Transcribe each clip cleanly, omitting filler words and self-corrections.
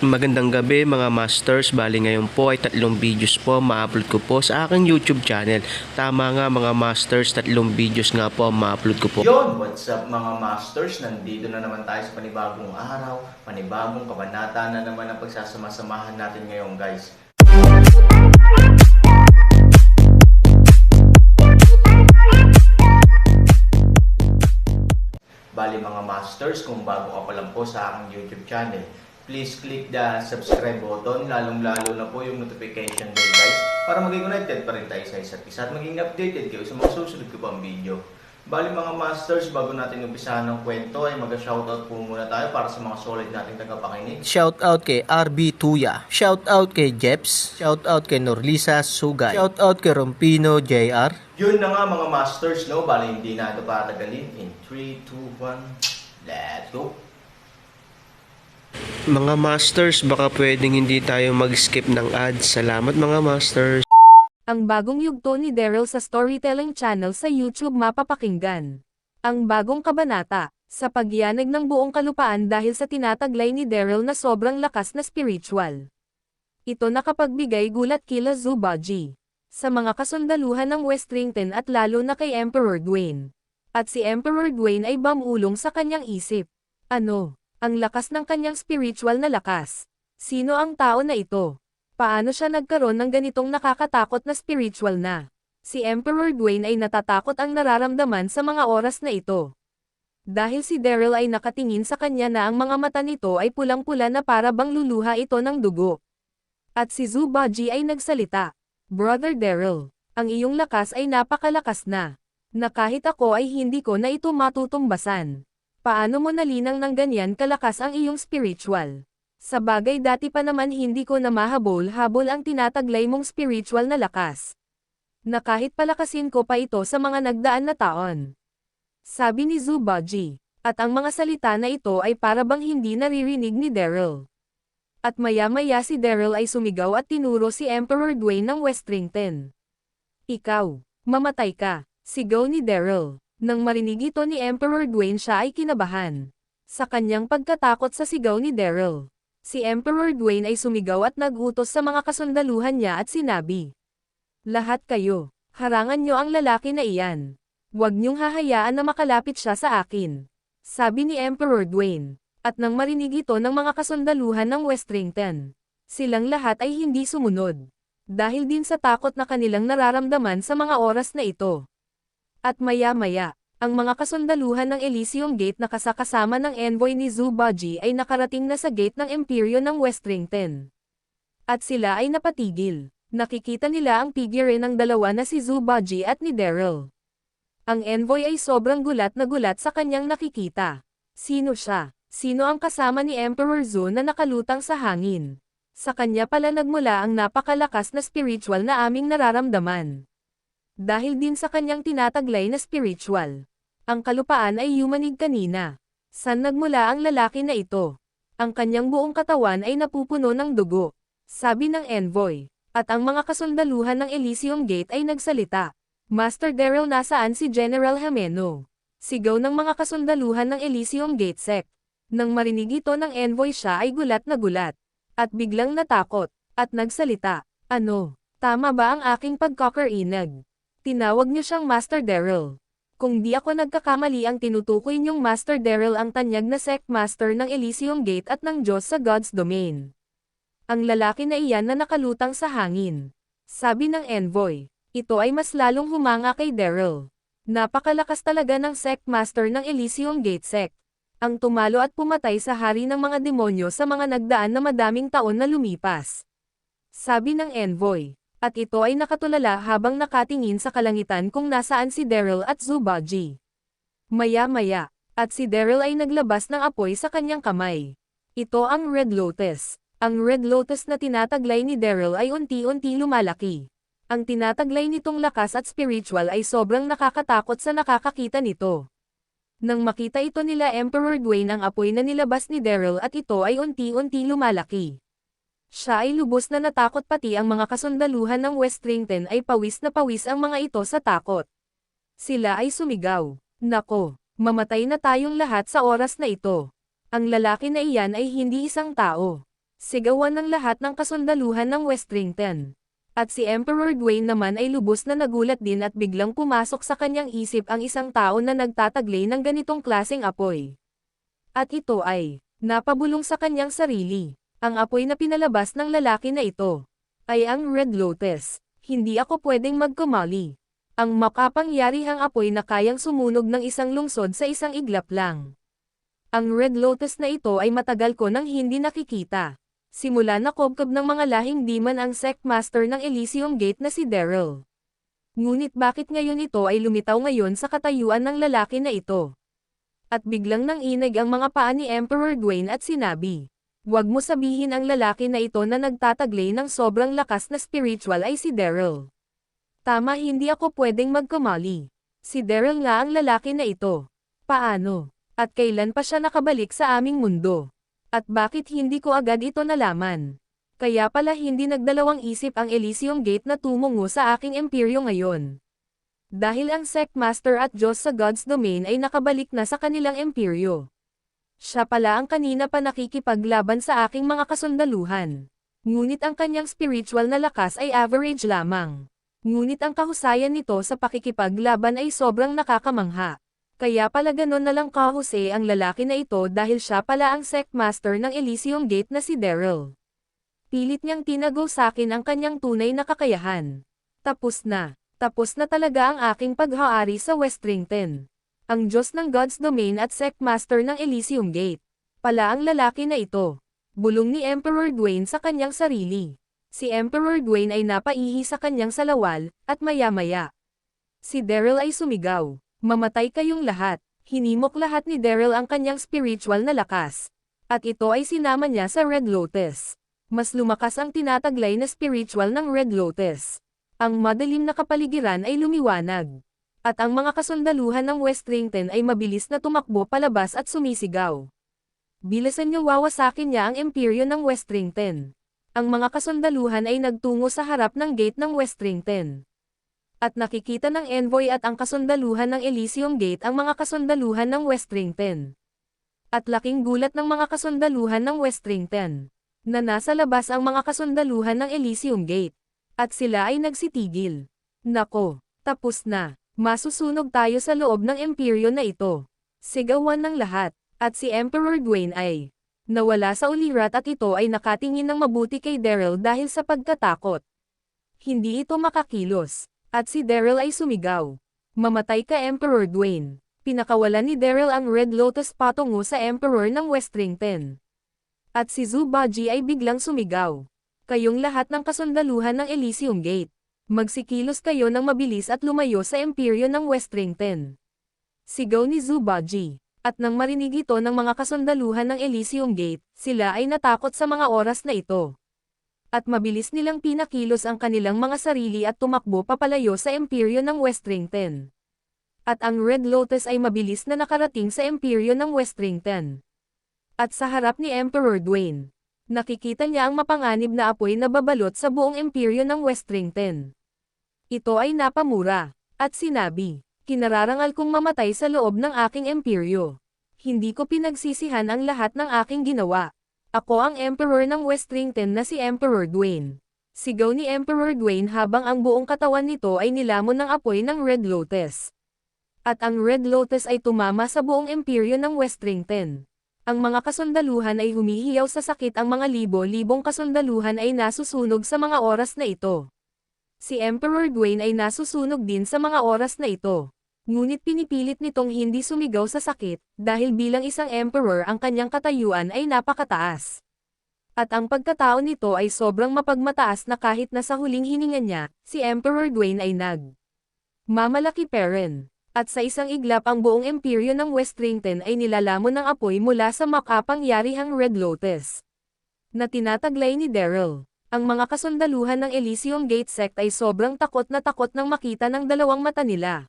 Magandang gabi mga masters, bali ngayon po ay 3 videos po ma-upload ko po sa aking YouTube channel. Tama nga mga masters, 3 videos nga po ma-upload ko po. Yon, what's up mga masters? Nandito na naman tayo sa panibagong araw, panibagong kabanata na naman ang pagsasama-samahan natin ngayon guys. Bali mga masters, kung bago ka pa lang po sa aking YouTube channel, please click the subscribe button, lalong-lalo na po yung notification bell guys, para maging connected pa rin tayo sa isa't isa at maging updated kayo sa mga susunod ko pang video. Bali mga masters, bago natin umpisahan ng kwento ay mag-shoutout po muna tayo para sa mga solid nating tagapakinig. Shoutout kay RB Tuya, shoutout kay Jeps, shoutout kay Norlisa Sugay, shoutout kay Rompino JR. Yun na nga mga masters, no? Bali hindi na ito patagalin. In 3, 2, 1, let's go! Mga masters, baka pwedeng hindi tayo mag-skip ng ads. Salamat mga masters. Ang bagong yugto ni Daryl sa Storytelling Channel sa YouTube mapapakinggan. Ang bagong kabanata, sa pagyanag ng buong kalupaan dahil sa tinataglay ni Daryl na sobrang lakas na spiritual. Ito nakapagbigay gulat kila Zubaji, sa mga kasundaluhan ng Westrington at lalo na kay Emperor Dwayne. At si Emperor Dwayne ay bamulong sa kanyang isip. Ano? Ang lakas ng kanyang spiritual na lakas. Sino ang tao na ito? Paano siya nagkaroon ng ganitong nakakatakot na spiritual na? Si Emperor Dwayne ay natatakot ang nararamdaman sa mga oras na ito. Dahil si Daryl ay nakatingin sa kanya na ang mga mata nito ay pulang-pula na para bang luluha ito ng dugo. At si Zubaji ay nagsalita. Brother Daryl, ang iyong lakas ay napakalakas na kahit ako ay hindi ko na ito matutumbasan. Paano mo nalinang ng ganyan kalakas ang iyong spiritual? Sa bagay dati pa naman hindi ko na mahabol-habol ang tinataglay mong spiritual na lakas. Na kahit palakasin ko pa ito sa mga nagdaan na taon. Sabi ni Zubaji, at ang mga salita na ito ay para bang hindi naririnig ni Daryl. At maya-maya si Daryl ay sumigaw at tinuro si Emperor Dwayne ng Westrington. Ikaw, mamatay ka, sigaw ni Daryl. Nang marinig ito ni Emperor Dwayne siya ay kinabahan. Sa kanyang pagkatakot sa sigaw ni Daryl, si Emperor Dwayne ay sumigaw at nag-utos sa mga kasundaluhan niya at sinabi, lahat kayo, harangan niyo ang lalaki na iyan. Huwag niyong hahayaan na makalapit siya sa akin. Sabi ni Emperor Dwayne. At nang marinig ito ng mga kasundaluhan ng Westrington, silang lahat ay hindi sumunod. Dahil din sa takot na kanilang nararamdaman sa mga oras na ito. At maya-maya, ang mga kasundaluhan ng Elysium Gate na kasakasama ng envoy ni Zubaji ay nakarating na sa gate ng imperyo ng Westrington. At sila ay napatigil. Nakikita nila ang figure ng dalawa na si Zubaji at ni Daryl. Ang envoy ay sobrang gulat na gulat sa kanyang nakikita. Sino siya? Sino ang kasama ni Emperor Zu na nakalutang sa hangin? Sa kanya pala nagmula ang napakalakas na spiritual na aming nararamdaman. Dahil din sa kanyang tinataglay na spiritual. Ang kalupaan ay yumanig kanina. San nagmula ang lalaki na ito? Ang kanyang buong katawan ay napupuno ng dugo. Sabi ng envoy. At ang mga kasundaluhan ng Elysium Gate ay nagsalita. Master Daryl, nasaan si General Hameno? Sigaw ng mga kasundaluhan ng Elysium Gate sect. Nang marinig ito ng envoy siya ay gulat na gulat. At biglang natakot. At nagsalita. Ano? Tama ba ang aking pagkakarinig? Tinawag niyo siyang Master Daryl. Kung di ako nagkakamali ang tinutukoy niyong Master Daryl ang tanyag na sect master ng Elysium Gate at ng Diyos sa God's Domain. Ang lalaki na iyan na nakalutang sa hangin. Sabi ng envoy. Ito ay mas lalong humanga kay Daryl. Napakalakas talaga ng sect master ng Elysium Gate sect. Ang tumalo at pumatay sa hari ng mga demonyo sa mga nagdaan na madaming taon na lumipas. Sabi ng envoy. At ito ay nakatulala habang nakatingin sa kalangitan kung nasaan si Daryl at Zubaji. Maya-maya, at si Daryl ay naglabas ng apoy sa kanyang kamay. Ito ang Red Lotus. Ang Red Lotus na tinataglay ni Daryl ay unti-unti lumalaki. Ang tinataglay nitong lakas at spiritual ay sobrang nakakatakot sa nakakakita nito. Nang makita ito nila Emperor Dwayne ang apoy na nilabas ni Daryl at ito ay unti-unti lumalaki. Siya ay lubos na natakot pati ang mga kasundaluhan ng Westrington ay pawis na pawis ang mga ito sa takot. Sila ay sumigaw. Nako, mamatay na tayong lahat sa oras na ito. Ang lalaki na iyan ay hindi isang tao. Sigawan ng lahat ng kasundaluhan ng Westrington. At si Emperor Dwayne naman ay lubos na nagulat din at biglang pumasok sa kanyang isip ang isang tao na nagtataglay ng ganitong klaseng apoy. At ito ay napabulong sa kanyang sarili. Ang apoy na pinalabas ng lalaki na ito ay ang Red Lotus. Hindi ako pwedeng magkumali. Ang makapangyarihang apoy na kayang sumunog ng isang lungsod sa isang iglap lang. Ang Red Lotus na ito ay matagal ko nang hindi nakikita. Simula na kobkob ng mga lahing demon ang sect master ng Elysium Gate na si Daryl. Ngunit bakit ngayon ito ay lumitaw ngayon sa katayuan ng lalaki na ito? At biglang nanginig ang mga paa ni Emperor Dwayne at sinabi, "Huwag mo sabihin ang lalaki na ito na nagtataglay ng sobrang lakas na spiritual ay si Daryl." Tama, hindi ako pwedeng magkumali. Si Daryl nga ang lalaki na ito. Paano? At kailan pa siya nakabalik sa aming mundo? At bakit hindi ko agad ito nalaman? Kaya pala hindi nagdalawang isip ang Elysium Gate na tumungo sa aking imperyo ngayon. Dahil ang sect master at Diyos sa God's domain ay nakabalik na sa kanilang imperyo. Siya pala ang kanina pa nakikipaglaban sa aking mga kasundaluhan. Ngunit ang kanyang spiritual na lakas ay average lamang. Ngunit ang kahusayan nito sa pakikipaglaban ay sobrang nakakamangha. Kaya pala ganon na lang kahusay ang lalaki na ito dahil siya pala ang sect master ng Elysium Gate na si Daryl. Pilit niyang tinago sa akin ang kanyang tunay na kakayahan. Tapos na talaga ang aking paghaari sa Westrington. Ang Diyos ng God's Domain at sect master ng Elysium Gate. Pala ang lalaki na ito. Bulong ni Emperor Dwayne sa kanyang sarili. Si Emperor Dwayne ay napaihi sa kanyang salawal, at maya-maya. Si Daryl ay sumigaw. "Mamatay kayong lahat." Hinimok lahat ni Daryl ang kanyang spiritual na lakas. At ito ay sinama niya sa Red Lotus. Mas lumakas ang tinataglay na spiritual ng Red Lotus. Ang madilim na kapaligiran ay lumiwanag. At ang mga kasundaluhan ng Westrington ay mabilis na tumakbo palabas at sumisigaw. Bilisan niyo, wawasakin niya ang imperyo ng Westrington. Ang mga kasundaluhan ay nagtungo sa harap ng gate ng Westrington. At nakikita ng envoy at ang kasundaluhan ng Elysium Gate ang mga kasundaluhan ng Westrington. At laking gulat ng mga kasundaluhan ng Westrington, na nasa labas ang mga kasundaluhan ng Elysium Gate. At sila ay nagsitigil. Nako, tapos na. Masusunog tayo sa loob ng imperyo na ito. Sigawan ng lahat. At si Emperor Dwayne ay nawala sa ulirat at ito ay nakatingin ng mabuti kay Daryl dahil sa pagkatakot. Hindi ito makakilos. At si Daryl ay sumigaw. "Mamatay ka, Emperor Dwayne." Pinakawalan ni Daryl ang Red Lotus patungo sa Emperor ng Westrington. At si Zubaji ay biglang sumigaw. "Kayong lahat ng kasundaluhan ng Elysium Gate. Magsikilos kayo ng mabilis at lumayo sa imperyo ng Westrington." Sigaw ni Zubaji. At nang marinig ito ng mga kasundaluhan ng Elysium Gate, sila ay natakot sa mga oras na ito. At mabilis nilang pinakilos ang kanilang mga sarili at tumakbo papalayo sa imperyo ng Westrington. At ang Red Lotus ay mabilis na nakarating sa imperyo ng Westrington. At sa harap ni Emperor Dwayne, nakikita niya ang mapanganib na apoy na babalot sa buong imperyo ng Westrington. Ito ay napamura, at sinabi, "Kinararangal kong mamatay sa loob ng aking imperyo. Hindi ko pinagsisihan ang lahat ng aking ginawa. Ako ang Emperor ng Westrington na si Emperor Dwayne." Sigaw ni Emperor Dwayne habang ang buong katawan nito ay nilamon ng apoy ng Red Lotus. At ang Red Lotus ay tumama sa buong imperyo ng Westrington. Ang mga kasundaluhan ay humihiyaw sa sakit, ang mga libo-libong kasundaluhan ay nasusunog sa mga oras na ito. Si Emperor Dwayne ay nasusunog din sa mga oras na ito. Ngunit pinipilit nitong hindi sumigaw sa sakit, dahil bilang isang emperor ang kanyang katayuan ay napakataas. At ang pagkatao nito ay sobrang mapagmataas na kahit na sa huling hininga niya, si Emperor Dwayne ay mamalaki peren. At sa isang iglap ang buong imperyo ng Westrington ay nilalamon ng apoy mula sa makapangyarihang Red Lotus na tinataglay ni Daryl. Ang mga kasundaluhan ng Elysium Gate sect ay sobrang takot nang makita ng dalawang mata nila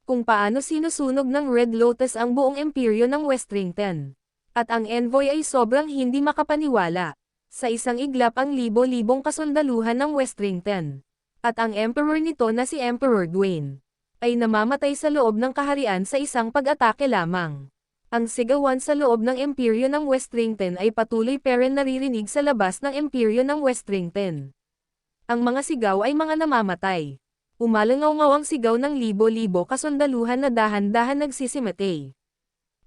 kung paano sinusunog ng Red Lotus ang buong imperyo ng Westrington. At ang envoy ay sobrang hindi makapaniwala. Sa isang iglap ang libo-libong kasundaluhan ng Westrington. At ang emperor nito na si Emperor Dwayne ay namamatay sa loob ng kaharian sa isang pag-atake lamang. Ang sigawan sa loob ng imperyo ng Westrington ay patuloy pero naririnig sa labas ng imperyo ng Westrington. Ang mga sigaw ay mga namamatay. Umalangaw-ngaw ang sigaw ng libo-libo kasundaluhan na dahan-dahan nagsisimatay.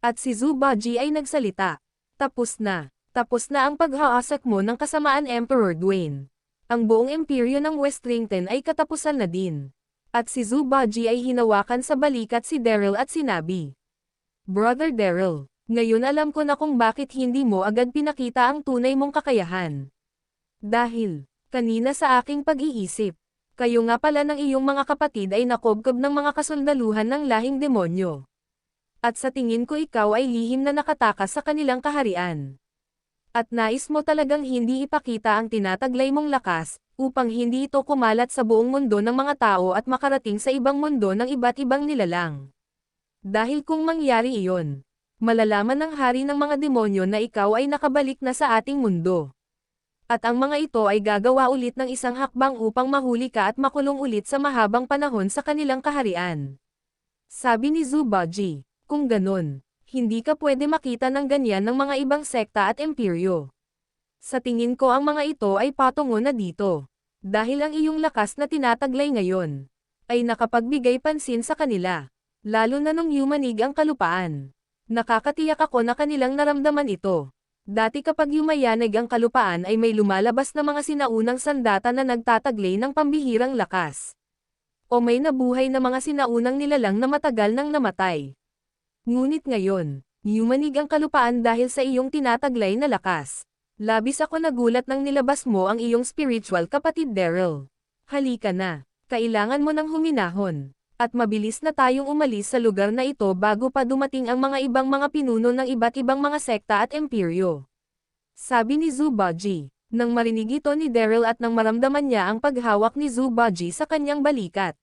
At si Zubaji ay nagsalita. Tapos na. Tapos na ang paghaasak mo ng kasamaan Emperor Dwayne. Ang buong imperyo ng Westrington ay katapusan na din. At si Zubaji ay hinawakan sa balikat si Daryl at sinabi, Brother Daryl, ngayon alam ko na kung bakit hindi mo agad pinakita ang tunay mong kakayahan. Dahil, kanina sa aking pag-iisip, kayo nga pala ng iyong mga kapatid ay nakobkob ng mga kasundaluhan ng lahing demonyo. At sa tingin ko ikaw ay lihim na nakatakas sa kanilang kaharian. At nais mo talagang hindi ipakita ang tinataglay mong lakas, upang hindi ito kumalat sa buong mundo ng mga tao at makarating sa ibang mundo ng iba't ibang nilalang. Dahil kung mangyari iyon, malalaman ng hari ng mga demonyo na ikaw ay nakabalik na sa ating mundo. At ang mga ito ay gagawa ulit ng isang hakbang upang mahuli ka at makulong ulit sa mahabang panahon sa kanilang kaharian. Sabi ni Zubaji, kung ganon, hindi ka pwede makita ng ganyan ng mga ibang sekta at imperyo. Sa tingin ko ang mga ito ay patungo na dito. Dahil ang iyong lakas na tinataglay ngayon, ay nakapagbigay pansin sa kanila. Lalo na nung yumanig ang kalupaan. Nakakatiyak ako na kanilang naramdaman ito. Dati kapag yumayanig ang kalupaan ay may lumalabas na mga sinaunang sandata na nagtataglay ng pambihirang lakas. O may nabuhay na mga sinaunang nilalang na matagal nang namatay. Ngunit ngayon, yumanig ang kalupaan dahil sa iyong tinataglay na lakas. Labis ako nagulat nang nilabas mo ang iyong spiritual kapatid Daryl. Halika na, kailangan mo nang huminahon. At mabilis na tayong umalis sa lugar na ito bago pa dumating ang mga ibang mga pinuno ng iba't ibang mga sekta at imperyo. Sabi ni Zubaji, nang marinig ito ni Daryl at nang maramdaman niya ang paghawak ni Zubaji sa kanyang balikat.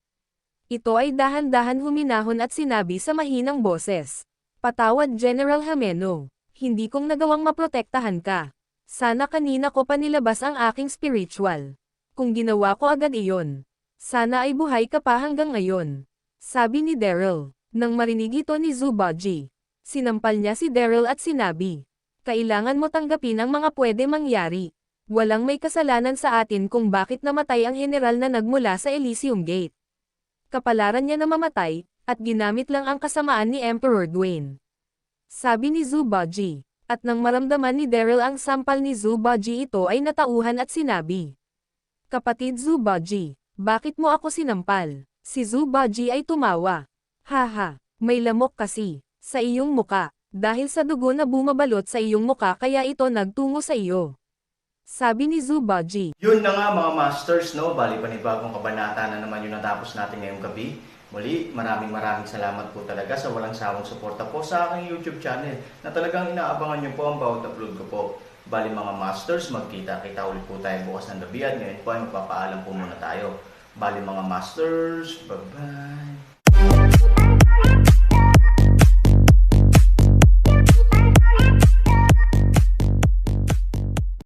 Ito ay dahan-dahan huminahon at sinabi sa mahinang boses, Patawad General Hameno, hindi kong nagawang maprotektahan ka. Sana kanina ko pa nilabas ang aking spiritual. Kung ginawa ko agad iyon, sana ay buhay ka pa hanggang ngayon. Sabi ni Daryl, nang marinig ito ni Zubaji. Sinampal niya si Daryl at sinabi, Kailangan mo tanggapin ang mga pwede mangyari. Walang may kasalanan sa atin kung bakit namatay ang general na nagmula sa Elysium Gate. Kapalaran niya na mamatay, at ginamit lang ang kasamaan ni Emperor Dwayne. Sabi ni Zubaji. At nang maramdaman ni Daryl ang sampal ni Zubaji ito ay natauhan at sinabi, Kapatid Zubaji, bakit mo ako sinampal? Si Zubaji ay tumawa. Haha, may lamok kasi, sa iyong muka, dahil sa dugo na bumabalot sa iyong muka kaya ito nagtungo sa iyo. Sabi ni Zubaji. Yun na nga mga masters, no? Bali panibagong kabanata na naman yung natapos natin ngayong gabi. Muli, maraming salamat po talaga sa walang sawang suporta po sa aking YouTube channel na talagang inaabangan nyo po ang bawat upload ko po. Bali mga masters, magkita-kita ulit po tayo bukas ng gabi at ngayon po ay magpapaalam po muna tayo. Bali mga masters, bye-bye!